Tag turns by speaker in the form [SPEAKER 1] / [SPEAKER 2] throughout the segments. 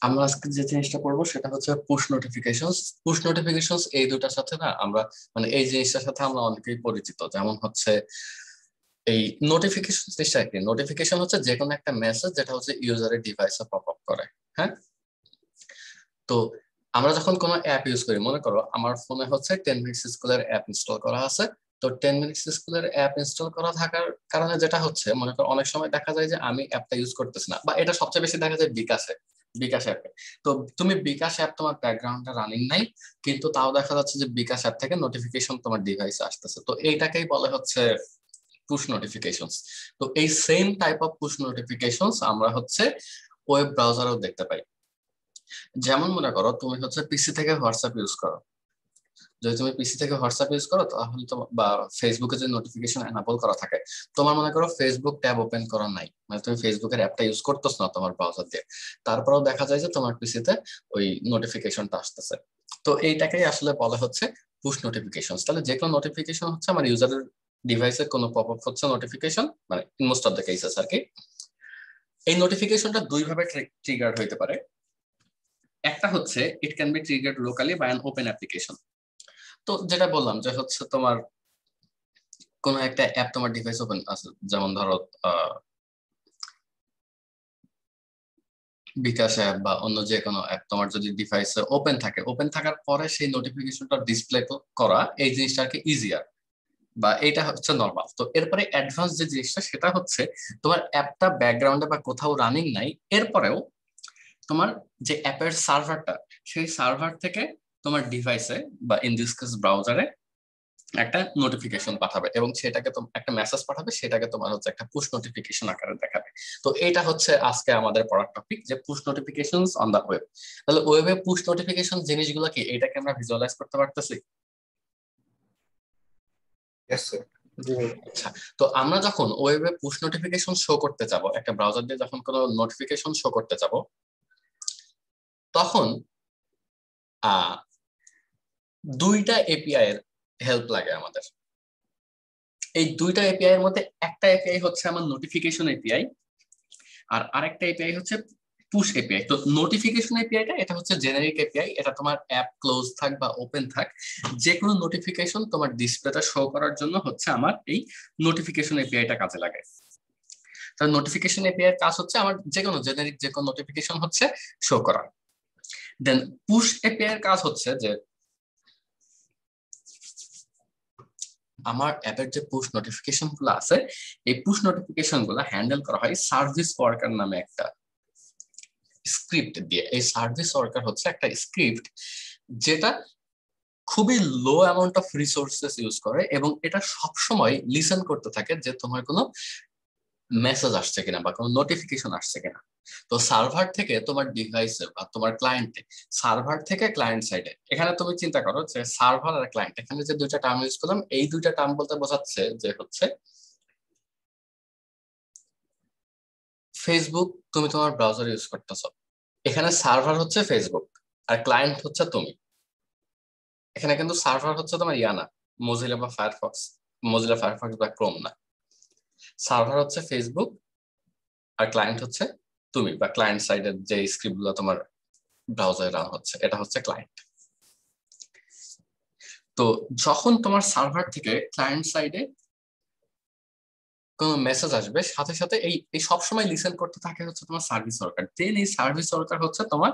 [SPEAKER 1] আমরা আজকে যে জিনিসটা পড়বো সেটা হচ্ছে পুশ নোটিফিকেশনস। পুশ নোটিফিকেশনস এই দুটার সাথে না আমরা মানে এই জিনিসটার সাথে আমরা অনেকেই পরিচিত। যেমন হচ্ছে এই নোটিফিকেশন জিনিসটা কি? নোটিফিকেশন হচ্ছে যে কোনো একটা মেসেজ যেটা হচ্ছে ইউজারের ডিভাইসে পপ আপ করে। হ্যাঁ, তো আমরা যখন কোনো অ্যাপ ইউজ করি, মনে করো আমার ফোনে হচ্ছে 10 মিনিটস স্কুলের অ্যাপ ইনস্টল করা আছে। তো 10 মিনিটস স্কুলের অ্যাপ ইনস্টল করা থাকার কারণে যেটা হচ্ছে, মনে করো অনেক সময় দেখা যায় যে আমি অ্যাপটা ইউজ করতেছি না, বা এটা সবচেয়ে বেশি দেখা যায় বিকাশে, বিকাশ অ্যাপে। তো তুমি বিকাশ অ্যাপ তোমার ব্যাকগ্রাউন্ডে রানিং নাই, কিন্তু তাও দেখা যাচ্ছে যে বিকাশ অ্যাপ থেকে নোটিফিকেশন তোমার ডিভাইসে আসতেছে। তো এইটাকেই বলে হচ্ছে পুশ নোটিফিকেশনস। তো এই same type of push notifications আমরা হচ্ছে ওয়েব ব্রাউজারেও দেখতে পাই। যেমন মনে করো তুমি হচ্ছে পিসি থেকে হোয়াটসঅ্যাপ ইউজ করো। যদি তুমি পিসি থেকে হোয়াটসঅ্যাপ ইউজ করো তাহলে তো, বা ফেসবুকে যে নোটিফিকেশন এনাবল করা থাকে, তোমার মনে করো ফেসবুক ট্যাব ওপেন করা নাই, মানে তুমি ফেসবুকের অ্যাপটা ইউজ করতেছ না তোমার ব্রাউজার দিয়ে, তারপরেও দেখা যায় যে তোমার পিসিতে ওই নোটিফিকেশনটা আসতেছে। তো এইটাকেই আসলে বলা হচ্ছে পুশ নোটিফিকেশন। তাহলে যে কোনো নোটিফিকেশন হচ্ছে আমার ইউজারের ডিভাইসে কোনো পপ আপ হচ্ছে নোটিফিকেশন, মানে মোস্ট অফ দ্য কেসেস আর কি। এই নোটিফিকেশনটা দুই ভাবে ট্রিগার হইতে পারে। একটা হচ্ছে it can be triggered locally by an open application. তো যেটা বললাম যে হচ্ছে তোমার কোনো একটা অ্যাপ তোমার ডিভাইস ওপেন আছে, যেমন ধরো বিকাশ অ্যাপ বা অন্য যে কোনো অ্যাপ তোমার যদি ডিভাইসে ওপেন থাকে, ওপেন থাকার পরে সেই নোটিফিকেশনটা ডিসপ্লে করা, এই জিনিসটা আর কি ইজিয়ার, বা এটা হচ্ছে নর্মাল। তো এরপরে অ্যাডভান্স যে জিনিসটা সেটা হচ্ছে তোমার অ্যাপটা ব্যাকগ্রাউন্ডে বা কোথাও রানিং নাই, এরপরেও তোমার যে অ্যাপের সার্ভারটা, সেই সার্ভার থেকে তোমার ডিভাইসে বা ইন দিস কেস ব্রাউজারে একটা নোটিফিকেশন পাঠাবে, এবং সেটাকে একটা মেসেজ পাঠাবে, সেটাকে তোমার হচ্ছে একটা পুশ নোটিফিকেশন আকারে দেখাবে। তো এটা হচ্ছে আজকে আমাদের পড়ার টপিক, যে push notifications on the web. তাহলে ওয়েবে পুশ নোটিফিকেশন জিনিসগুলো কি, এটাকে আমরা ভিজুয়ালাইজ করতে পারতেছি?
[SPEAKER 2] Yes, sir. জি ভাই।
[SPEAKER 1] আচ্ছা, তো আমরা যখন ওয়েবে পুশ নোটিফিকেশন শো করতে যাব, একটা ব্রাউজার দিয়ে যখন কোনো নোটিফিকেশন শো করতে যাব, তখন আহ দুইটা এপিআই এর হেল্প লাগে আমাদের। এই দুইটা এপিআই এর মধ্যে একটা এপিআই হচ্ছে আমার নোটিফিকেশন এপিআই, আর আরেকটা এপিআই হচ্ছে পুশ এপিআই। তো নোটিফিকেশন এপিআইটা এটা হচ্ছে জেনারিক এপিআই, এটা তোমার অ্যাপ ক্লোজ থাক বা ওপেন থাক, যে কোনো নোটিফিকেশন তোমার ডিসপ্লেটা শো করার জন্য হচ্ছে আমার এই নোটিফিকেশন এপিআইটা কাজে লাগে। তাহলে নোটিফিকেশন এপিআই এর কাজ হচ্ছে আমার যে কোনো জেনারিক যে কোনো নোটিফিকেশন হচ্ছে শো করা। দেন পুশ এপিআই এর কাজ হচ্ছে যে আমার অ্যাপের যে পুশ নোটিফিকেশন গুলো আছে, এই পুশ নোটিফিকেশন গুলো হ্যান্ডেল করা হয় সার্ভিস ওয়ার্কার নামে একটা স্ক্রিপ্ট দিয়ে। এই সার্ভিস ওয়ার্কার হচ্ছে একটা স্ক্রিপ্ট যেটা খুবই low amount of resources use করে, এবং এটা সবসময় লিসেন করতে থাকে যে তোমার কোনো মেসেজ আসছে কিনা বা কোনো নোটিফিকেশন আসছে কিনা। তো সার্ভার থেকে তোমার ডিভাইসে বা তোমার ক্লায়েন্টে, সার্ভার থেকে ক্লায়েন্ট সাইডে, এখানে তুমি চিন্তা করো যে সার্ভার আর ক্লায়েন্ট, এখানে যে দুইটা টার্ম ইউজ করলাম, এই দুইটা টার্ম বলতে বোঝাচ্ছে যে হচ্ছে ফেসবুক তুমি তোমার ব্রাউজার ইউজ করতেছো, এখানে সার্ভার হচ্ছে ফেসবুক আর ক্লায়েন্ট হচ্ছে তুমি। এখানে কিন্তু সার্ভার হচ্ছে তোমার ইয়ানা, মজিলা বা ফায়ারফক্স, মজিলা ফায়ারফক্স বা ক্রোম না। সার্ভার হচ্ছে ফেসবুক আর ক্লায়েন্ট হচ্ছে তুমি, বা ক্লায়েন্ট সাইডের যে স্ক্রিপ্ট গুলো তোমার ব্রাউজারে রান হচ্ছে, এটা হচ্ছে ক্লায়েন্ট। তো যখন তোমার সার্ভার থেকে ক্লায়েন্ট সাইডে কোনো মেসেজ আসবে, সাথে সাথে এই এই সবসময় লিসেন করতে থাকে হচ্ছে তোমার সার্ভিস ওয়ার্কার। দেন এই সার্ভিস ওয়ার্কার হচ্ছে তোমার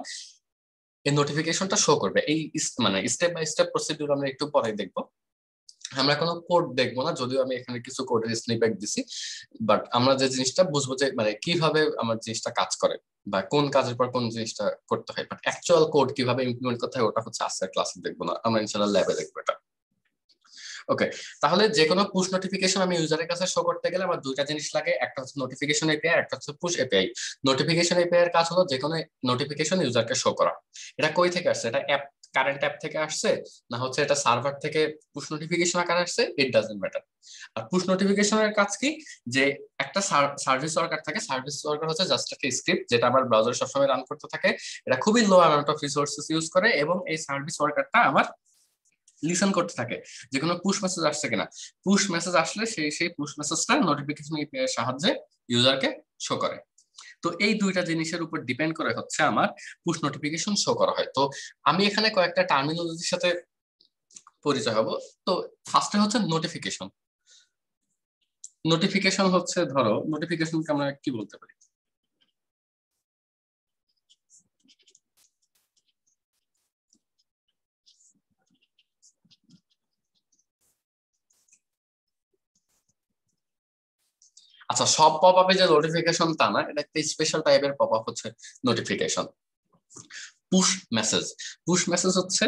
[SPEAKER 1] এই নোটিফিকেশনটা শো করবে। এই মানে স্টেপ বাই স্টেপ প্রসিডিউর আমরা একটু পরে দেখবো। আমরা কোনো কোড দেখবো না, যদিও আমি এখানে কিছু কোডের স্নিপেট দিছি, বাট আমরা যে জিনিসটা বুঝবো যে মানে কিভাবে আমার জিনিসটা কাজ করে বা কোন কাজের পর কোন জিনিসটা করতে হয়, বাট অ্যাকচুয়াল কোড কিভাবে ইমপ্লিমেন্ট করতে হয় ওটা হচ্ছে আজকের ক্লাসে দেখবো না, আমরা ইনশাআল্লাহ ল্যাবে দেখবো এটা। ওকে, তাহলে যে কোনো পুশ নোটিফিকেশন আমি ইউজারের কাছে শো করতে গেলে আমার দুইটা জিনিস লাগে, একটা হচ্ছে নোটিফিকেশন এপিআই, একটা হচ্ছে পুশ এপিআই। নোটিফিকেশন এপিআই এর কাজ হলো যে কোনো নোটিফিকেশন ইউজারকে শো করা। এটা কই থেকে আসছে? এটা অ্যাপ, কারেন্ট অ্যাপ থেকে আসছে, না হচ্ছে এটা সার্ভার থেকে পুশ নোটিফিকেশন আকারে আসছে, ইট ডাজন্ট ম্যাটার। আর পুশ নোটিফিকেশনের কাজ কি, যে একটা সার্ভিস ওয়ার্কার থাকে, সার্ভিস ওয়ার্কার হচ্ছে জাস্ট একটা স্ক্রিপ্ট যেটা আমার ব্রাউজারে সবসময় রান করতে থাকে। এটা খুবই low amount of resources use করে, এবং এই সার্ভিস ওয়ার্কারটা আমার লিসেন করতে থাকে যে কোনো পুশ মেসেজ আসছে কিনা। পুশ মেসেজ আসলে সেই সেই পুশ মেসেজটা নোটিফিকেশন এপিআই এর সাহায্যে ইউজারকে শো করে। তো এই দুইটা জিনিসের উপর ডিপেন্ড করে হচ্ছে আমার পুশ নোটিফিকেশন শো করা হয়। তো আমি এখানে কয়েকটা টার্মিনোলজির সাথে পরিচয় হব। তো ফার্স্টে হচ্ছে নোটিফিকেশন। নোটিফিকেশন হচ্ছে, ধরো নোটিফিকেশনকে আমরা কি বলতে পারি? আচ্ছা, সব পপ আপে যে নোটিফিকেশন তা না, এটা একটা স্পেশাল টাইপের পপ আপ হচ্ছে notification. Push message. Push message হচ্ছে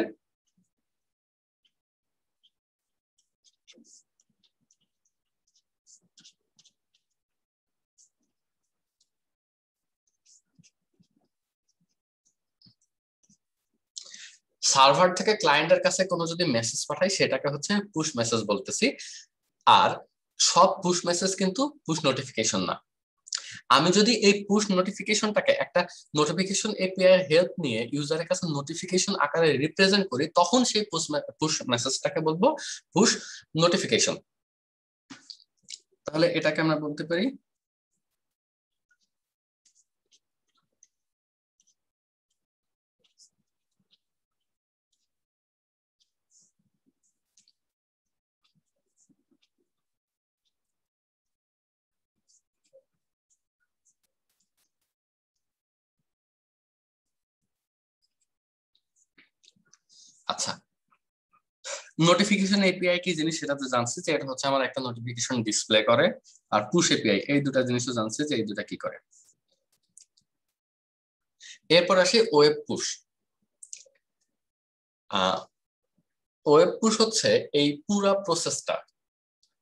[SPEAKER 1] সার্ভার থেকে ক্লায়েন্টের কাছে কোনো যদি মেসেজ পাঠাই সেটাকে হচ্ছে পুশ মেসেজ বলতেছি। আর সব পুশ মেসেজ কিন্তু পুশ নোটিফিকেশন না। আমি যদি এই পুশ নোটিফিকেশনটাকে একটা নোটিফিকেশন এপিআই এর হেল্প নিয়ে ইউজারের কাছে নোটিফিকেশন আকারে রিপ্রেজেন্ট করি, তখন সেই পুশ মেসেজটাকে বলবো পুশ নোটিফিকেশন। তাহলে এটাকে আমরা বলতে পারি আচ্ছা, নোটিফিকেশন এপিআই কি জিনিস সেটা তো জানছি যে এটা হচ্ছে আমার একটা নোটিফিকেশন ডিসপ্লে করে। আর পুশ এপিআই এই দুটা জিনিসও জানছি যে এই দুটা কি করে। এরপর আসি ওয়েব পুশ। ওয়েব পুশ হচ্ছে এই পুরা প্রসেসটা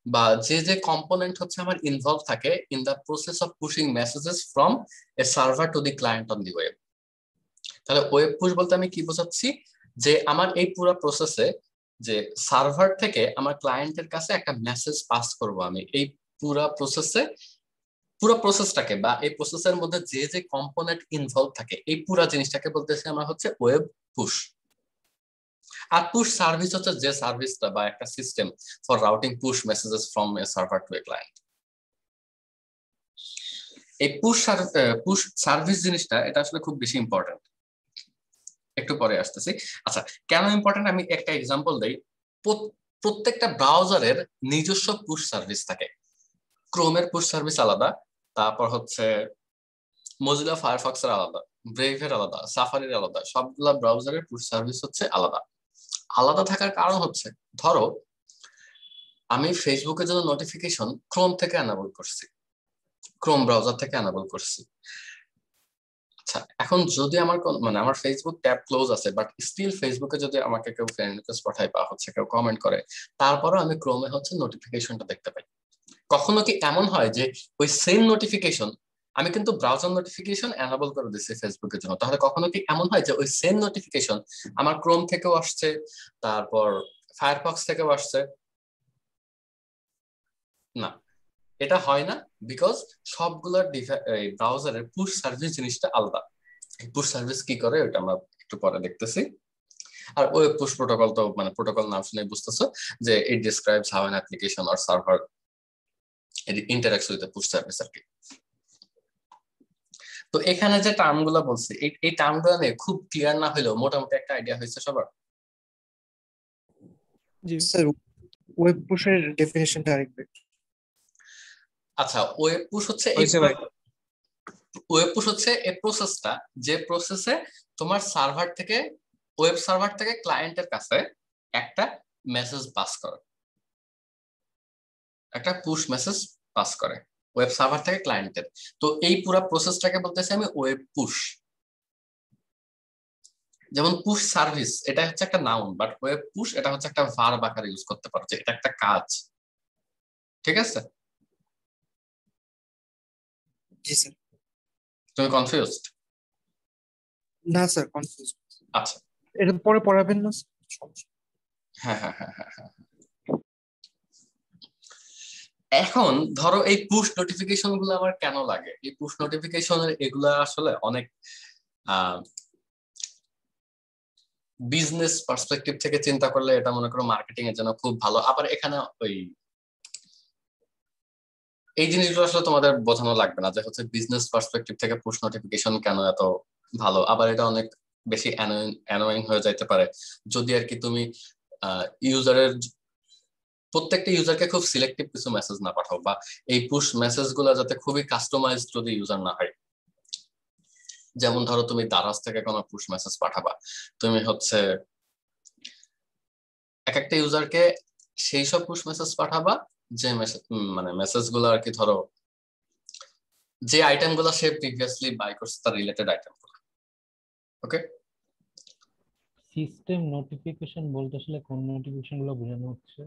[SPEAKER 1] বা যে যে কম্পোনেন্ট হচ্ছে আমার ইনভলভ থাকে in the process of pushing messages from a server to the client on the web. তাহলে ওয়েব পুশ বলতে আমি কি বোঝাচ্ছি, যে আমার এই পুরো প্রসেসে যে সার্ভার থেকে আমার ক্লায়েন্টের কাছে একটা মেসেজ পাস করব, আমি এই পুরো প্রসেসটাকে বা এই প্রসেসের মধ্যে যে যে কম্পোনেন্ট ইনভলভ থাকে এই পুরো জিনিসটাকে বলতেছি আমরা হচ্ছে ওয়েব পুশ। আর পুশ সার্ভিস হচ্ছে যে সার্ভিসটা বা একটা system for routing push messages from a server to a client. এই পুশ সার্ভিস জিনিসটা এটা আসলে খুব বেশি ইম্পর্টেন্ট, একটু পরে আসতেছি। আচ্ছা, কেন ইম্পর্টেন্ট আমি একটা এক্সাম্পল দেই। প্রত্যেকটা ব্রাউজারের নিজস্ব পুশ সার্ভিস থাকে। ক্রোমের পুশ সার্ভিস আলাদা, তারপর হচ্ছে মজিলা ফায়ারফক্সের আলাদা, ব্রেভের আলাদা, সাফারির আলাদা, সবগুলা ব্রাউজারের পুশ সার্ভিস হচ্ছে আলাদা। আলাদা থাকার কারণ হচ্ছে, ধরো আমি ফেসবুকের জন্য নোটিফিকেশন ক্রোম থেকে অ্যানাবল করছি, ক্রোম ব্রাউজার থেকে অ্যানাবল করছি। আচ্ছা, এখন যদি আমার মানে আমার ফেসবুক ট্যাব ক্লোজ আছে, বাট স্টিল ফেসবুকে যদি আমাকে কেউ ফ্রেন্ড রিকোয়েস্ট পাঠায় বা হচ্ছে কেউ কমেন্ট করে, তারপরও আমি ক্রোমে হচ্ছে নোটিফিকেশনটা দেখতে পাই। কখনো কি এমন হয় যে ওই সেম নোটিফিকেশন আমি কিন্তু ব্রাউজার নোটিফিকেশন এনাবল করে দিচ্ছি ফেসবুকের জন্য, তাহলে কখনো কি এমন হয় যে ওই সেম নোটিফিকেশন আমার ক্রোম থেকেও আসছে, তারপর ফায়ারফক্স থেকেও আসছে? না, এটা হয় না। বিকজ সবগুলোর ব্রাউজারের পুশ সার্ভিস জিনিসটা আলাদা। পুশ সার্ভিস কি করে ওটা আমরা একটু পরে দেখতেছি। আর ওয়েব পুশ প্রোটোকল তো মানে প্রোটোকল নাম শুনে বুঝতেছো যে it describes how an application or server interacts with the push service আর কি। তো এখানে যে টার্মগুলো বলছি এই টার্মগুলো নিয়ে খুব ক্লিয়ার না হলেও মোটামুটি একটা আইডিয়া হয়েছে সবার?
[SPEAKER 2] জি স্যার, ওয়েব পুশের ডেফিনেশনটা আরেকবার।
[SPEAKER 1] আচ্ছা, ওয়েব পুশ হচ্ছে
[SPEAKER 2] হয়েছে ভাই।
[SPEAKER 1] ওয়েব পুশ হচ্ছে এই প্রসেসটা যে প্রসেসে তোমার সার্ভার থেকে ওয়েব সার্ভার থেকে ক্লায়েন্টের কাছে একটা মেসেজ পাস করে, একটা পুশ মেসেজ পাস করে ওয়েব সার্ভার থেকে ক্লায়েন্টের। তো এই পুরো প্রসেসটাকে বলতেছি আমি ওয়েব পুশ। যেমন পুশ সার্ভিস এটা হচ্ছে একটা নাউন, বাট ওয়েব পুশ এটা হচ্ছে একটা ভার্ব আকারে ইউজ করতে পারো যে এটা একটা কাজ। ঠিক আছে?
[SPEAKER 2] জি স্যার।
[SPEAKER 1] তুমি কনফিউজড?
[SPEAKER 2] না স্যার, কনফিউজ।
[SPEAKER 1] আচ্ছা,
[SPEAKER 2] এটা পরে পড়াবেন না স্যার? সমস্যা
[SPEAKER 1] হ্যাঁ হ্যাঁ হ্যাঁ হ্যাঁ হ্যাঁ। এখন ধরো এই পুশ নোটিফিকেশন গুলো আমার কেন লাগে, এই পুশ নোটিফিকেশনের এগুলা আসলে অনেক বিজনেস পার্সপেক্টিভ থেকে চিন্তা করলে এটা মনে করো মার্কেটিং এর জন্য খুব ভালো। আবার এখানে ওই এই জিনিসগুলো আসলে তোমাদের বোঝানো লাগবে না যে হচ্ছে বিজনেস পার্সপেক্টিভ থেকে পুশ নোটিফিকেশন কেন এত ভালো, আবার এটা অনেক বেশি অ্যানোয়িং হয়ে যাইতে পারে যদি আর কি তুমি ইউজারের প্রত্যেকটা ইউজারকে খুব সিলেক্টিভ কিছু মেসেজ না পাঠাও, বা এই পুশ মেসেজ গুলা যাতে খুবই কাস্টমাইজড যদি ইউজার না হয়। যেমন ধরো তুমি দারাজ থেকে কোনো পুশ মেসেজ পাঠাবা, তুমি হচ্ছে এক একটা ইউজারকে সেই সব পুশ মেসেজ পাঠাবা যে মানে মেসেজ গুলো আর কি ধরো যে আইটেম গুলো সে প্রিভিয়াসলি বাই করছে তার রিলেটেড আইটেম গুলো। ওকে,
[SPEAKER 3] সিস্টেম নোটিফিকেশন বলতে আসলে কোন নোটিফিকেশন গুলো বোঝানো হচ্ছে?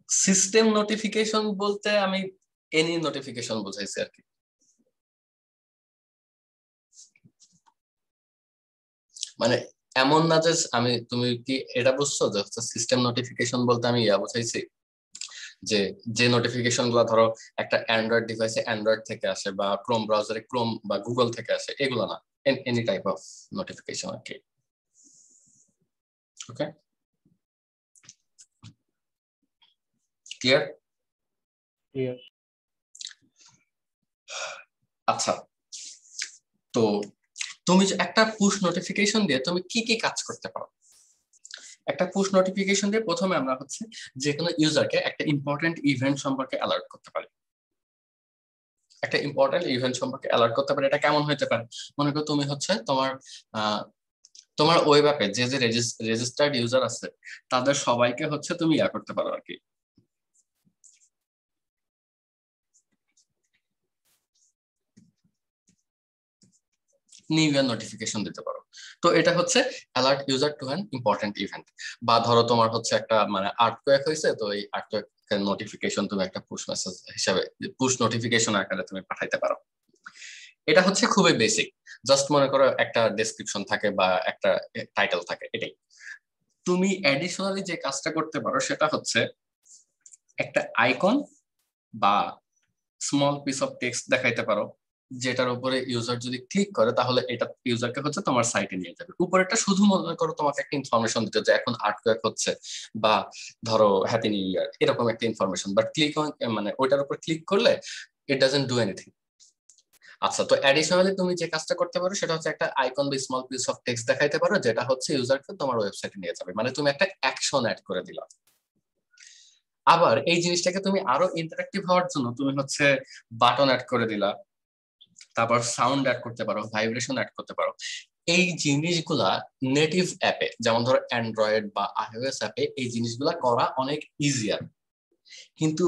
[SPEAKER 1] সিস্টেম নোটিফিকেশন বলতে আমি এনি নোটিফিকেশন বোঝাইছি আর কি। মানে এমন না যে তুমি কি এটা বুঝছো যে হচ্ছে সিস্টেম নোটিফিকেশন বলতে আমি ইয়া বোঝাইছি যে যে নোটিফিকেশন গুলো ধরো একটা অ্যান্ড্রয়েড ডিভাইসে অ্যান্ড্রয়েড থেকে আসে বা ক্রোম ব্রাউজারে ক্রোম বা গুগল থেকে আসে, এগুলো না, এনি টাইপ অফ নোটিফিকেশন আর কি। ওকে, ক্লিয়ার?
[SPEAKER 3] ক্লিয়ার।
[SPEAKER 1] আচ্ছা, তো তুমি যে একটা পুশ নোটিফিকেশন দিয়ে তুমি কি কি কাজ করতে পারো? একটা পুশ নোটিফিকেশন দিয়ে প্রথমে আমরা হচ্ছে যে কোনো ইউজারকে একটা ইম্পর্টেন্ট ইভেন্ট সম্পর্কে অ্যালার্ট করতে পারি। একটা ইম্পর্টেন্ট ইভেন্ট সম্পর্কে অ্যালার্ট করতে পারি, এটা কেমন হতে পারে? মনে করো তুমি হচ্ছে তোমার ওয়েব অ্যাপে যে যে রেজিস্টার্ড ইউজার আছে তাদের সবাইকে হচ্ছে তুমি ইয়া করতে পারো আর কি, নিউ ইয়ার নোটিফিকেশন দিতে পারো। তো এটা হচ্ছে alert user to an important event. বা ধরো তোমার হচ্ছে একটা মানে আর্থকোয়েক হয়েছে, তো এই আর্থকোয়েক নোটিফিকেশন তুমি একটা পুশ মেসেজ হিসাবে পুশ নোটিফিকেশন আকারে তুমি পাঠাইতে পারো। এটা হচ্ছে খুবই বেসিক, জাস্ট মনে করো একটা ডেসক্রিপশন থাকে বা একটা টাইটেল থাকে, এটাই। তুমি অ্যাডিশনালি যে কাজটা করতে পারো সেটা হচ্ছে একটা আইকন বা স্মল পিস অফ টেক্সট দেখাইতে পারো, যেটার উপরে ইউজার যদি ক্লিক করে তাহলে এটা ইউজারকে হচ্ছে তোমার সাইটে নিয়ে যাবে। উপরেটা শুধু মনে করো তোমাকে একটা ইনফরমেশন দিতে যে এখন আর্টওয়ার্ক হচ্ছে বা ধরো হ্যাপি নিউ ইয়ার, এরকম একটা ইনফরমেশন, বাট ক্লিক মানে ওইটার উপর ক্লিক করলে ইট ডাজন্ট ডু এনিথিং। আচ্ছা, তো অ্যাডিশনালি তুমি যে কাজটা করতে পারো সেটা হচ্ছে একটা আইকন বা স্মল পিস অফ টেক্সট দেখাইতে পারো, যেটা হচ্ছে ইউজারকে তোমার ওয়েবসাইটে নিয়ে যাবে, মানে তুমি একটা অ্যাকশন অ্যাড করে দিলা। আবার এই জিনিসটাকে তুমি আরো ইন্টারেক্টিভ হওয়ার জন্য তুমি হচ্ছে বাটন অ্যাড করে দিলা, তারপর সাউন্ড অ্যাড করতে পারো, ভাইব্রেশন অ্যাড করতে পারো। এই জিনিসগুলা নেটিভ অ্যাপে যেমন ধরো অ্যান্ড্রয়েড বা আইওএস অ্যাপে এই জিনিসগুলা করা অনেক ইজিয়ার। কিন্তু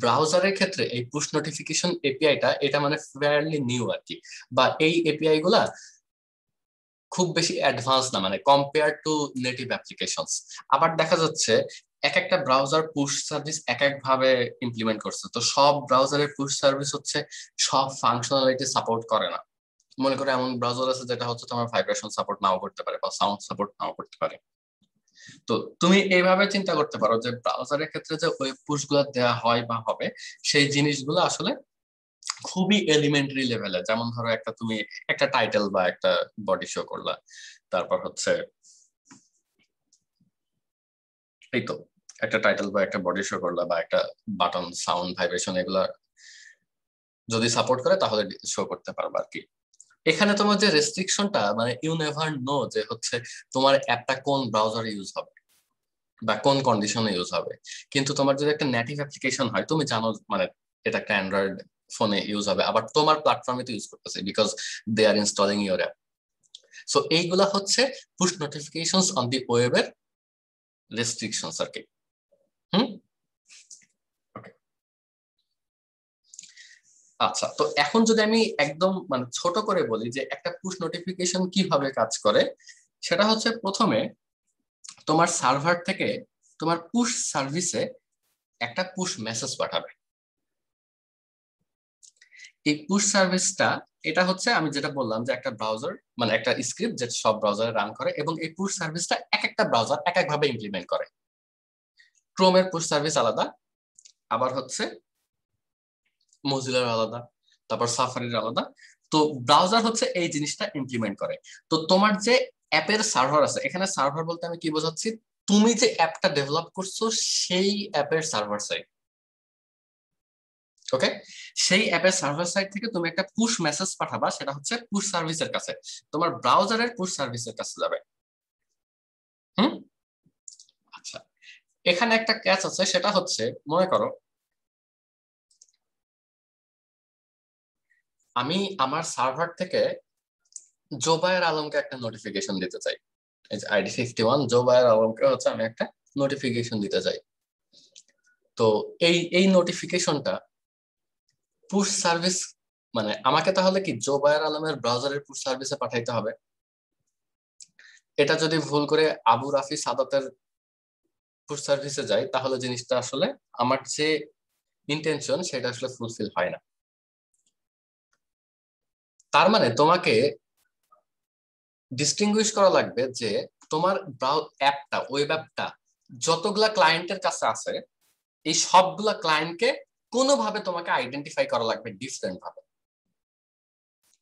[SPEAKER 1] ব্রাউজারের ক্ষেত্রে এই পুশ নোটিফিকেশন এপিআইটা এটা মানে ফেয়ারলি নিউ আর কি, বা এই এপিআই গুলা খুব বেশি অ্যাডভান্স না মানে কম্পেয়ার টু নেটিভ অ্যাপ্লিকেশনস। আবার দেখা যাচ্ছে এক একটা ব্রাউজার পুশ সার্ভিস এক এক ভাবে ইমপ্লিমেন্ট করছে, তো সব ব্রাউজারের পুশ সার্ভিস হচ্ছে সব ফাংশনালিটি সাপোর্ট করে না। মনে করো এমন ব্রাউজার আছে যেটা হচ্ছে তোমার ভাইব্রেশন সাপোর্ট নাও করতে পারে বা সাউন্ড সাপোর্ট নাও করতে পারে। তো তুমি এইভাবে চিন্তা করতে পারো যে ব্রাউজারের ক্ষেত্রে যে ওয়েব পুশ গুলো দেওয়া হয় বা হবে সেই জিনিসগুলো আসলে খুবই এলিমেন্টারি লেভেলে। যেমন ধরো একটা তুমি একটা টাইটেল বা একটা বডি শো করলা, তারপর হচ্ছে এই তো একটা টাইটেল বা একটা বডি শো করলা বা একটা বাটন সাউন্ড ভাইব্রেশন এগুলা যদি সাপোর্ট করে তাহলে শো করতে পারবা আর কি। এখানে তোমার যে রেস্ট্রিকশনটা মানে ইউ নেভার নো যে হচ্ছে তোমার অ্যাপটা কোন ব্রাউজারে ইউজ হবে বা কোন কন্ডিশনে ইউজ হবে। কিন্তু তোমার যদি একটা নেটিভ অ্যাপ্লিকেশন হয় তুমি জানো মানে এটা একটা অ্যান্ড্রয়েড ফোনে ইউজ হবে, আবার তোমার প্ল্যাটফর্মে তো ইউজ করতেছে because they are installing your app. So এইগুলা হচ্ছে পুশ নোটিফিকেশনস অন দি ওয়েবের রেস্ট্রিকশনস আর কি। হুম, আচ্ছা, তো এখন যদি আমি একদম মানে ছোট করে বলি যে একটা পুশ নোটিফিকেশন কিভাবে কাজ করে, সেটা হচ্ছে প্রথমে তোমার সার্ভার থেকে তোমার পুশ সার্ভিসে একটা পুশ মেসেজ পাঠাবে। এই পুশ সার্ভিসটা এটা হচ্ছে আমি যেটা বললাম যে একটা ব্রাউজার মানে একটা স্ক্রিপ্ট যেটা সব ব্রাউজারে রান করে, এবং এই পুশ সার্ভিসটা এক একটা ব্রাউজার এক এক ভাবে ইমপ্লিমেন্ট করে। ক্রোমের পুশ সার্ভিস আলাদা, আবার হচ্ছে মজিলার আলাদা, তারপর সাফারির আলাদা। তো ব্রাউজার হচ্ছে এই জিনিসটা ইমপ্লিমেন্ট করে। তো তোমার যে অ্যাপের সার্ভার আছে, এখানে সার্ভার বলতে আমি কি বোঝাচ্ছি, তুমি যে অ্যাপটা ডেভেলপ করছো সেই অ্যাপের সার্ভার সাইড, ওকে, সেই অ্যাপের সার্ভার সাইড থেকে তুমি একটা পুশ মেসেজ পাঠাবা, সেটা হচ্ছে পুশ সার্ভিসের কাছে, তোমার ব্রাউজারের পুশ সার্ভিসের কাছে যাবে। হুম, আচ্ছা, এখানে একটা ক্যাচ আছে, সেটা হচ্ছে মনে করো আমি আমার সার্ভার থেকে জোবায়ের আলমকে একটা নোটিফিকেশন দিতে চাই, এই যে আইডি 51 জোবায়ের আলমকে হচ্ছে আমি একটা নোটিফিকেশন দিতে চাই। তো এই এই নোটিফিকেশনটা পুশ সার্ভিস, মানে আমাকে তাহলে কি জোবায়ের আলমের ব্রাউজারের পুশ সার্ভিসে পাঠাইতে হবে। এটা যদি ভুল করে আবু রাফি সাদাতের পুশ সার্ভিসে যায়, তাহলে জিনিসটা আসলে আমার যে ইন্টেনশন সেটা আসলে ফুলফিল হয় না। তার মানে তোমাকে ডিস্টিংগুইশ করা লাগবে যে তোমার অ্যাপটা, ওয়েব অ্যাপটা যতগুলা ক্লায়েন্টের কাছে আছে, এই সবগুলা ক্লায়েন্টকে কোনোভাবে তোমাকে আইডেন্টিফাই করা লাগবে ডিফারেন্ট ভাবে,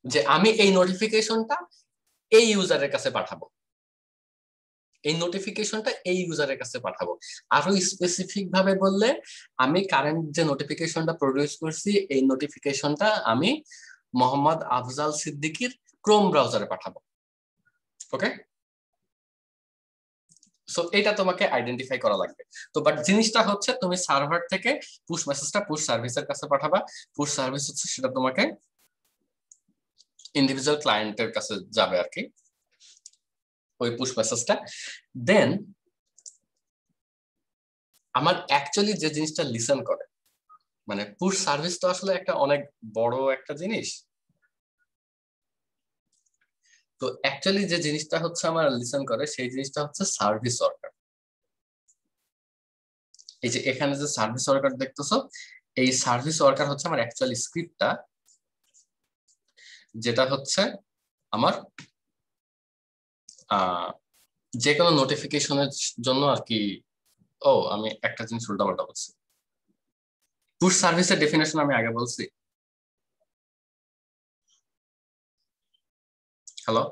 [SPEAKER 1] যে আমি এই নোটিফিকেশনটা এই ইউজারের কাছে পাঠাবো, এই নোটিফিকেশনটা এই ইউজারের কাছে পাঠাবো। আরো স্পেসিফিক ভাবে বললে, আমি কারেন্ট যে নোটিফিকেশনটা প্রডিউস করছি এই নোটিফিকেশনটা আমি মোহাম্মদ আফজাল সিদ্দিকীর ক্রোম ব্রাউজারে পাঠাবো। ওকে, সো এটা তোমাকে আইডেন্টিফাই করা লাগবে। তো বাট জিনিসটা হচ্ছে তুমি সার্ভার থেকে পুশ মেসেজটা পুশ সার্ভিসের কাছে পাঠাবা, পুশ সার্ভিস হচ্ছে সেটা তোমাকে ইন্ডিভিজুয়াল ক্লায়েন্টের কাছে যাবে আর কি ওই পুশ মেসেজটা। দেন আমার অ্যাকচুয়ালি যে জিনিসটা লিসেন করে, মানে পুশ সার্ভিস তো আসলে একটা অনেক বড় একটা জিনিস, তো অ্যাকচুয়ালি যে জিনিসটা হচ্ছে আমার লিসেন করে সেই জিনিসটা হচ্ছে সার্ভিস ওয়ার্কার। এই যে এখানে যে সার্ভিস ওয়ার্কার দেখতেছো, এই সার্ভিস ওয়ার্কার হচ্ছে আমার অ্যাকচুয়ালি স্ক্রিপ্টটা, যেটা হচ্ছে আমার যে কোনো নোটিফিকেশনের জন্য আর কি। ও, আমি একটা জিনিস উল্টাপাল্টা বলছি, পুশ সার্ভিসের ডেফিনেশন আমি আগে বলছি। হ্যালো,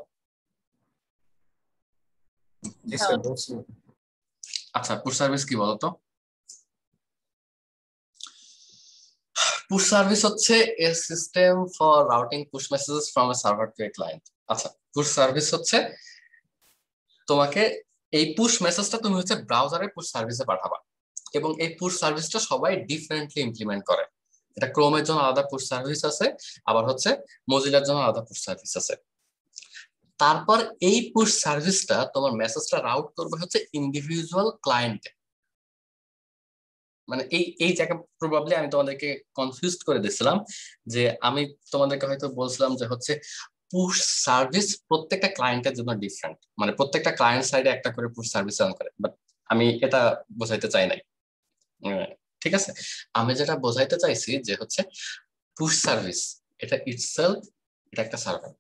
[SPEAKER 1] আচ্ছা, পুশ সার্ভিস কি বলতো? পুশ সার্ভিস হচ্ছে a system for routing push messages from a server to a client. আচ্ছা, পুশ সার্ভিস হচ্ছে তোমাকে এই পুশ মেসেজটা তুমি হচ্ছে ব্রাউজারে পুশ সার্ভিসে পাঠাবা, এবং এই পুশ সার্ভিসটা সবাই ডিফারেন্টলি ইমপ্লিমেন্ট করে। এটা ক্রোমের জন্য আলাদা পুশ সার্ভিস আছে, আবার হচ্ছে মজিলার জন্য আলাদা পুশ সার্ভিস আছে। তারপর এই পুশ সার্ভিসটা তোমার মেসেজটা রাউট করবে হচ্ছে ইন্ডিভিজুয়াল ক্লায়েন্টে। মানে এই এই জায়গা প্রবাবলি আমি তোমাদেরকে কনফিউজ করে দিয়েছিলাম, যে আমি তোমাদেরকে হয়তো বলছিলাম যে হচ্ছে পুশ সার্ভিস প্রত্যেকটা ক্লায়েন্টের জন্য ডিফারেন্ট, মানে প্রত্যেকটা ক্লায়েন্ট সাইডে একটা করে পুশ সার্ভিস রান করে, বাট আমি এটা বোঝাইতে চাই নাই। ঠিক আছে, আমি যেটা বোঝাইতে চাইছি যে হচ্ছে পুশ সার্ভিস এটা ইটসেলফ, এটা একটা সার্ভার।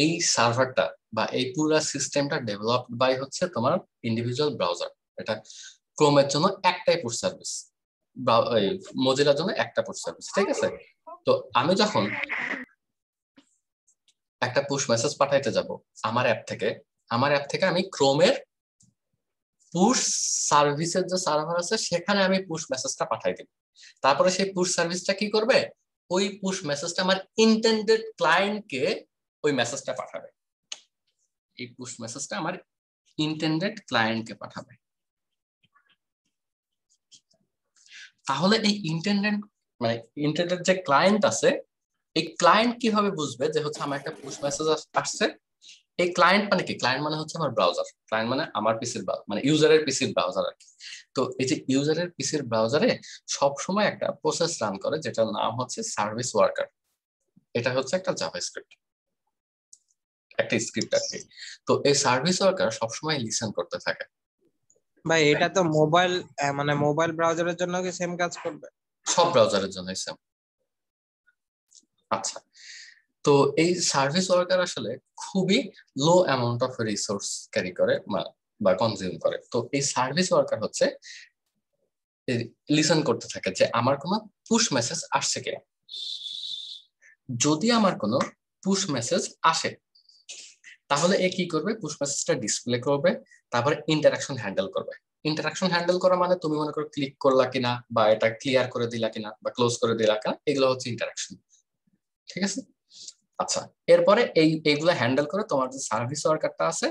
[SPEAKER 1] এই সার্ভারটা বা এই পুরো সিস্টেমটা ডেভেলপড বাই হচ্ছে তোমার ইন্ডিভিজুয়াল ব্রাউজার। এটা ক্রোমের জন্য একটাই পুশ সার্ভিস, মজিলার জন্য একটা পুশ সার্ভিস, ঠিক আছে। তো আমি যখন একটা পুশ মেসেজ পাঠাইতে যাব আমার অ্যাপ থেকে, আমার অ্যাপ থেকে আমি ক্রোমের পুশ সার্ভিসের যে সার্ভার আছে সেখানে আমি পুশ মেসেজটা পাঠাই দিব। তারপরে সেই পুশ সার্ভিসটা কি করবে, ওই পুশ মেসেজটা আমার ইন্টেন্ডেড ক্লায়েন্টকে ওই মেসেজটা পাঠাবে। এই পুশ মেসেজটা আমার ইন্টেন্ডেড ক্লায়েন্টকে পাঠাবে। তাহলে এই মানে ইন্টেন্ডেড যে ক্লায়েন্ট আছে, এই ক্লায়েন্ট কিভাবে বুঝবে যে হচ্ছে আমার একটা পুশ মেসেজ আসছে? এই ক্লায়েন্ট মানে কি? ক্লায়েন্ট মানে হচ্ছে আমার ব্রাউজার, ক্লায়েন্ট মানে আমার পিসির মানে ইউজারের পিসির ব্রাউজার আর কি। তো এই যে ইউজারের পিসির ব্রাউজারে সব সময় একটা প্রসেস রান করে যেটার নাম হচ্ছে সার্ভিস ওয়ার্কার। এটা হচ্ছে একটা জাভাস্ক্রিপ্ট, একটা স্ক্রিপ্ট আর কি। তো এই সার্ভিস ওয়ার্কার সবসময় লিসেন করতে থাকে।
[SPEAKER 4] ভাই এটা তো মোবাইল, মানে মোবাইল ব্রাউজারের জন্য কি সেম কাজ করবে?
[SPEAKER 1] সব ব্রাউজারের জন্য সেম। আচ্ছা, তো এই সার্ভিস ওয়ার্কার আসলে খুবই low amount of resource carry করে বা কনজিউম করে। তো এই সার্ভিস ওয়ার্কার হচ্ছে লিসেন করতে থাকে যে আমার কোনো পুশ মেসেজ আসছে কিনা। যদি আমার কোনো পুশ মেসেজ আসে তাহলে এ কি করবে, পুশ মেসেজটা ডিসপ্লে করবে, তারপরে ইন্টারাকশন হ্যান্ডেল করবে। ইন্টারাকশন হ্যান্ডেল করা মানে তুমি মনে করো ক্লিক করলা কিনা, বা এটা ক্লিয়ার করে দিলা কিনা, বা ক্লোজ করে দিলা কিনা, এগুলো হচ্ছে ইন্টারাকশন। ঠিক আছে। আচ্ছা, এরপরে এইগুলো হ্যান্ডেল করে তোমার যে সার্ভিস ওয়ার্কারটা আছে,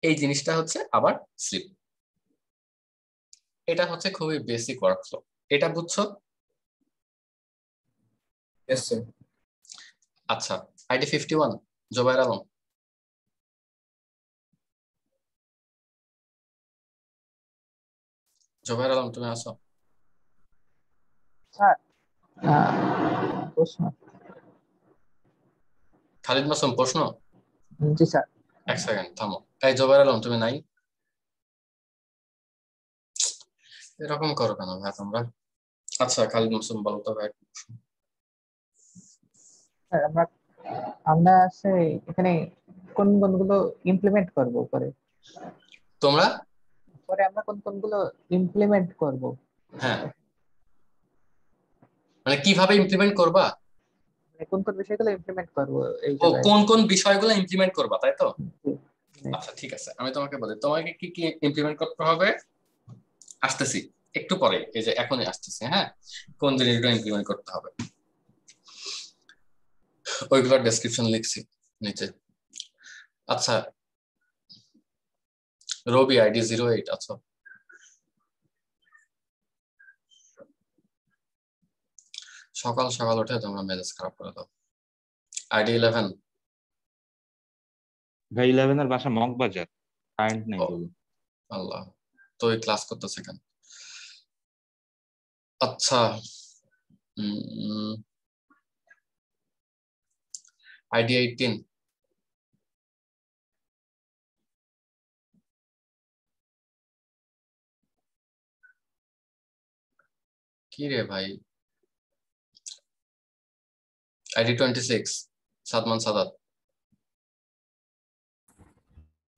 [SPEAKER 1] এই জিনিসটা হচ্ছে আবার স্লিপ। এটা হচ্ছে খুবই বেসিক ওয়ার্কফ্লো। এটা বুঝছো?
[SPEAKER 2] Yes, sir.
[SPEAKER 1] আচ্ছা, আইডি 51 জোবাইর আলম। জোবাইর আলম তুমি আছো?
[SPEAKER 5] স্যার প্রশ্ন।
[SPEAKER 1] খালিদ মাসুম প্রশ্ন।
[SPEAKER 5] জি স্যার।
[SPEAKER 1] এক সেকেন্ড থামো। এই জোবাইর আলম তুমি নাই? এরকম করো কেন ভাই তোমরা? আচ্ছা খালিদ মাসুম বলো তো ভাই।
[SPEAKER 5] স্যার আমরা আমরা এখানে কোন কোনগুলো ইমপ্লিমেন্ট করব পরে?
[SPEAKER 1] তোমরা
[SPEAKER 5] পরে আমরা কোন কোনগুলো ইমপ্লিমেন্ট করব?
[SPEAKER 1] হ্যাঁ, মানে কিভাবে ইমপ্লিমেন্ট করবা?
[SPEAKER 5] মানে কোন কোন বিষয়গুলো ইমপ্লিমেন্ট করব এই
[SPEAKER 1] ও
[SPEAKER 5] জায়গায়?
[SPEAKER 1] কোন কোন বিষয়গুলো ইমপ্লিমেন্ট করবা, তাই তো?
[SPEAKER 5] জি, জি।
[SPEAKER 1] আচ্ছা ঠিক আছে, আমি তোমাকে বলি তোমাকে কি কি ইমপ্লিমেন্ট করতে হবে। আসতেছি একটু পরে, এই যে এখনই আসতেছি। হ্যাঁ, কোন জিনিসগুলো ইমপ্লিমেন্ট করতে হবে ওইগুলোর ডেসক্রিপশন লিখছি নিচে। আচ্ছা, রবি আইডি 08 আচ্ছা, সকাল সকাল উঠে তোমরা মেজাজ খারাপ করে দাও। আইডি 11।
[SPEAKER 6] ভাই 11 এর বাসা মগবাজার, কারেন্ট নেই বলে।
[SPEAKER 1] আল্লাহ, তো এই ক্লাস করতেছে কেন? আচ্ছা, আইডি 18। কি রে ভাই? আইডি 26 সাদমান সাদাত।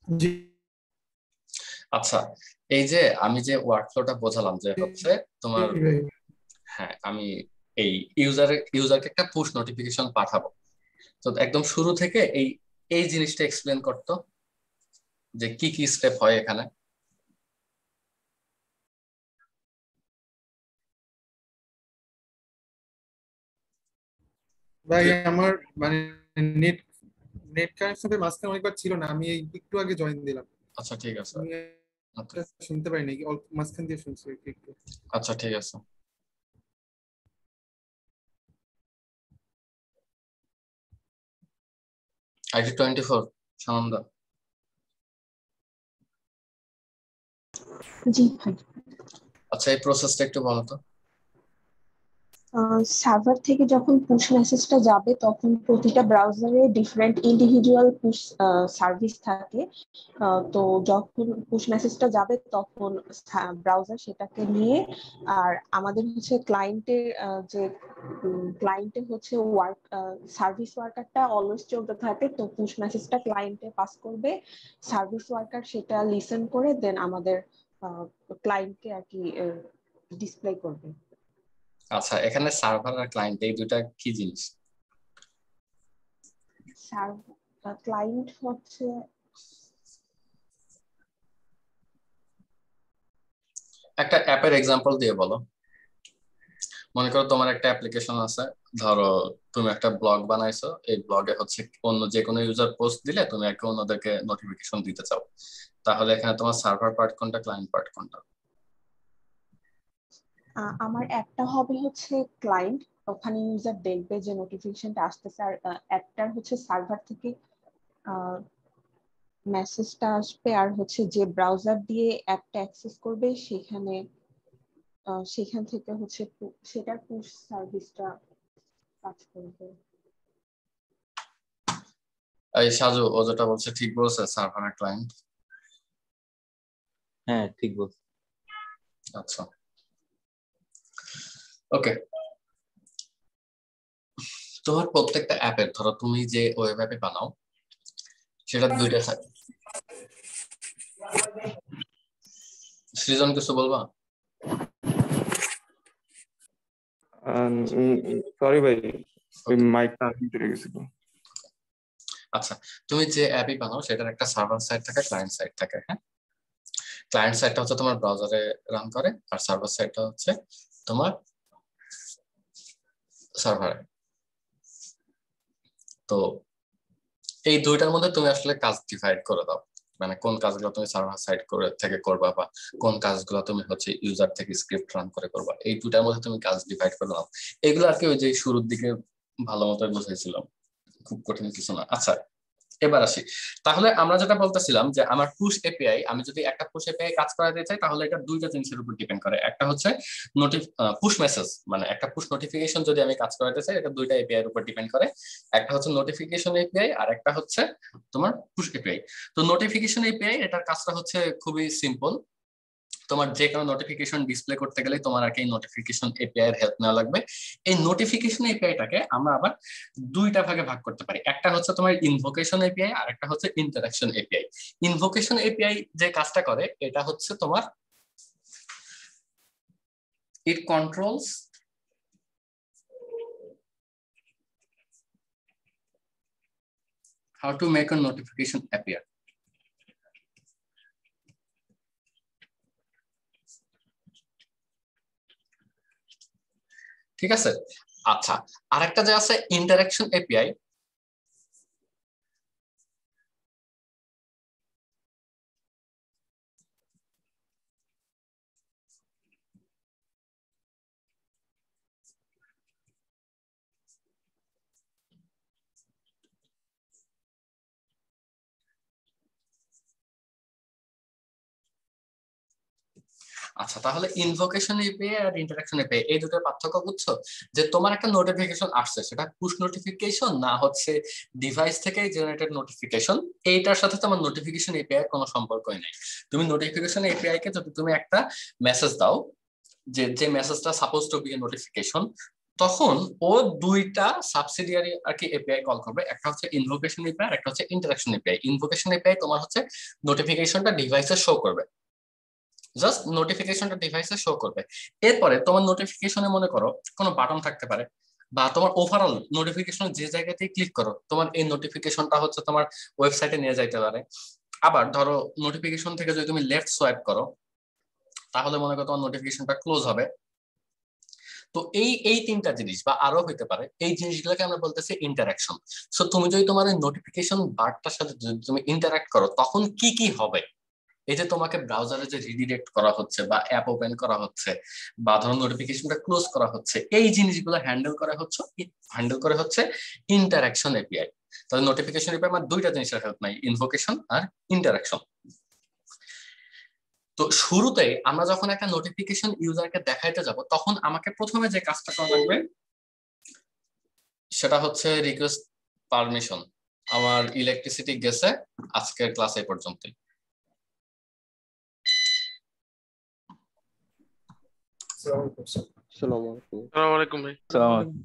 [SPEAKER 2] জি
[SPEAKER 1] আচ্ছা, এই যে আমি যে ওয়ার্কফ্লোটা বোঝালাম যে হচ্ছে তোমার,
[SPEAKER 2] ভাই।
[SPEAKER 1] হ্যাঁ আমি এই ইউজারকে একটা পুশ নোটিফিকেশন পাঠাবো, তো একদম শুরু থেকে এই এই জিনিসটা এক্সপ্লেন করতো যে কি কি স্টেপ হয় এখানে।
[SPEAKER 2] ভাই আমার মানে নেট নেট কানেকশনের মাঝখানে অনেকবার ছিল না, আমি এই একটু আগে জয়েন দিলাম।
[SPEAKER 1] আচ্ছা ঠিক আছে।
[SPEAKER 2] আমি
[SPEAKER 1] ওকে,
[SPEAKER 2] শুনতে পাইনি, অল্প মাঝখান দিয়ে শুনছি একটু।
[SPEAKER 1] আচ্ছা ঠিক আছে। আইডি 24 সানন্দা।
[SPEAKER 7] জি ভাই।
[SPEAKER 1] আচ্ছা, এই প্রসেসটা একটু বলো তো।
[SPEAKER 7] সার্ভার থেকে যখন পুশ মেসেজটা যাবে তখন প্রতিটা ব্রাউজারে ডিফারেন্ট ইন্ডিভিজুয়াল পুশ সার্ভিস থাকে। তো যখন পুশ মেসেজটা যাবে তখন ব্রাউজার সেটাকে নিয়ে, আর আমাদের হচ্ছে ক্লায়েন্টের যে ক্লায়েন্টে হচ্ছে ওয়ার্ক সার্ভিস ওয়ার্কারটা অলওয়েজ চলতে থাকে, তো পুশ মেসেজটা ক্লায়েন্টে পাস করবে, সার্ভিস ওয়ার্কার সেটা লিসেন করে দেন আমাদের ক্লায়েন্টকে আর কি ডিসপ্লে করবে।
[SPEAKER 1] আচ্ছা, এখানে সার্ভার আর ক্লায়েন্ট এই দুটা কি জিনিস?
[SPEAKER 7] ক্লায়েন্ট হচ্ছে
[SPEAKER 1] একটা অ্যাপের এক্সাম্পল দিয়ে বলো। মনে করো তোমার একটা অ্যাপ্লিকেশন আছে, ধরো তুমি একটা ব্লগ বানাইছো, এই ব্লগে হচ্ছে অন্য যে কোনো ইউজার পোস্ট দিলে তুমি একে অন্যদেরকে নোটিফিকেশন দিতে চাও, তাহলে এখানে তোমার সার্ভার পার্ট কোনটা, ক্লায়েন্ট পার্ট কোনটা?
[SPEAKER 7] আমার একটা হবে হচ্ছে ক্লায়েন্ট, ওখানে ইউজার দেখবে যে নোটিফিকেশনটা আসতেছে, আর একটার হচ্ছে সার্ভার থেকে মেসেজটা আসবে, আর হচ্ছে যে ব্রাউজার দিয়ে অ্যাপটা অ্যাক্সেস করবে সেখান থেকে হচ্ছে সেটার পুশ সার্ভিসটা কাজ করবে।
[SPEAKER 1] এই সাজু ও যেটা বলছে ঠিক বলছে, সার্ভার আর ক্লায়েন্ট।
[SPEAKER 6] হ্যাঁ ঠিক বলছো।
[SPEAKER 1] আচ্ছা ওকে, তোমার প্রত্যেকটা অ্যাপের, ধরো তুমি যে ওয়েব অ্যাপে বানাও সেটা দুইটা থাকে। সৃজন কিছু বলবা?
[SPEAKER 8] সরি ভাই, ওই মাইকটা আমি চলে গেছিল।
[SPEAKER 1] আচ্ছা, তুমি যে অ্যাপই বানাও সেটার একটা সার্ভার সাইড থাকে, ক্লায়েন্ট সাইড থাকে। হ্যাঁ, ক্লায়েন্ট সাইডটা হচ্ছে তোমার ব্রাউজারে রান করে, আর সার্ভার সাইডটা হচ্ছে তোমার সার্ভারে। তো এই দুইটার মধ্যে তুমি আসলে কাজ ডিভাইড করে দাও, মানে কোন কাজগুলো তুমি সার্ভার সাইড করে থেকে করবা বা কোন কাজগুলো তুমি হচ্ছে ইউজার থেকে স্ক্রিপ্ট রান করে করবা, এই দুটার মধ্যে তুমি কাজ ডিভাইড করে দাও। এগুলো আর কি ওই যে শুরুর দিকে ভালো মতো বুঝাইছিলাম, খুব কঠিন কিছু না। আচ্ছা, এবার আসি। তাহলে আমরা যেটা বলতেছিলাম যে আমার পুশ এপিআই, আমি যদি একটা পুশ এপিআই কাজ করাতে চাই তাহলে এটা দুইটা জিনিসের উপর ডিপেন্ড করে। একটা হচ্ছে পুশ মেসেজ, মানে একটা পুশ নোটিফিকেশন যদি আমি কাজ করাতে চাই, এটা দুইটা এপিআই এর উপর ডিপেন্ড করে। একটা হচ্ছে নোটিফিকেশন এপিআই আর একটা হচ্ছে তোমার পুশ এপিআই। তো নোটিফিকেশন এপিআই এটার কাজটা হচ্ছে খুবই সিম্পল। তোমার যে কোনো নোটিফিকেশন ডিসপ্লে করতে গেলে তোমার আর কি নোটিফিকেশন এপিআই এর হেল্প নেওয়া লাগবে। এই নোটিফিকেশন এপিআইটাকে আমরা আবার দুইটা ভাগে ভাগ করতে পারি। একটা হচ্ছে তোমার ইনভোকেশন এপিআই আর একটা হচ্ছে ইন্টারাকশন এপিআই। ইনভোকেশন এপিআই যে কাজটা করে এটা হচ্ছে তোমার it controls how to make a notification appear. ঠিক আছে। আচ্ছা, আরেকটা যে আছে ইন্টারাকশন এপিআই, আচ্ছা তাহলে ইনভোকেশন এপিআই আর ইন্টারাকশন এপিআই এই দুটোর পার্থক্য বুঝছো? যে তোমার একটা নোটিফিকেশন আসছে, সেটা পুশ নোটিফিকেশন না হচ্ছে ডিভাইস থেকে জেনারেটেড নোটিফিকেশন, এইটার সাথে তোমার নোটিফিকেশন এপিআই কোনো সম্পর্কই নাই। তুমি নোটিফিকেশন এপিআই কে যদি তুমি একটা মেসেজ দাও, যে মেসেজটা suppose to be a notification, তখন ও দুইটা সাবসিডিয়ারি আর কি এপিআই কল করবে। একটা হচ্ছে ইনভোকেশন এপিআই আর একটা হচ্ছে ইন্টারাকশন এপিআই। ইনভোকেশন এপিআই তোমার হচ্ছে নোটিফিকেশনটা ডিভাইসে শো করবে, জাস্ট নোটিফিকেশনটা ডিভাইসে শো করবে। এরপরে তোমার নোটিফিকেশনে মনে করো কোনো বাটন থাকতে পারে, বা তোমার ওভারঅল নোটিফিকেশন যে জায়গাতেই ক্লিক করো তোমার এই নোটিফিকেশনটা হচ্ছে তোমার ওয়েবসাইটে নিয়ে যাইতে পারে। আবার ধরো নোটিফিকেশন থেকে যদি তুমি লেফট সোয়াইপ করো তাহলে মনে করো তোমার নোটিফিকেশনটা ক্লোজ হবে। তো এই এই তিনটা জিনিস বা আরো হইতে পারে, এই জিনিসগুলোকে আমরা বলতেছি ইন্টারাকশন। সো তুমি যদি তোমার নোটিফিকেশন বারটার সাথে যদি তুমি ইন্টারাক্ট করো তখন কি কি হবে, এই যে তোমাকে ব্রাউজারে যে রিডিরেক্ট করা হচ্ছে বা অ্যাপ ওপেন করা হচ্ছে বা ধরো নোটিফিকেশনটা ক্লোজ করা হচ্ছে, এই জিনিসগুলো হ্যান্ডেল করে হচ্ছে ইন্টারাকশন এপিআই। তাহলে নোটিফিকেশন এপিআই আমার দুইটা জিনিসের হেল্প নাই, ইনভোকেশন আর ইন্টারাকশন। তো শুরুতে আমরা যখন একটা নোটিফিকেশন ইউজারকে দেখাইতে যাব তখন আমাকে প্রথমে যে কাজটা করা লাগবে সেটা হচ্ছে রিকোয়েস্ট পারমিশন। আমার ইলেকট্রিসিটি গেছে, আজকের ক্লাস এই পর্যন্তই।
[SPEAKER 8] আসসালামু আলাইকুম।
[SPEAKER 9] আসসালামু আলাইকুম ভাই।
[SPEAKER 6] আসসালামু আলাইকুম।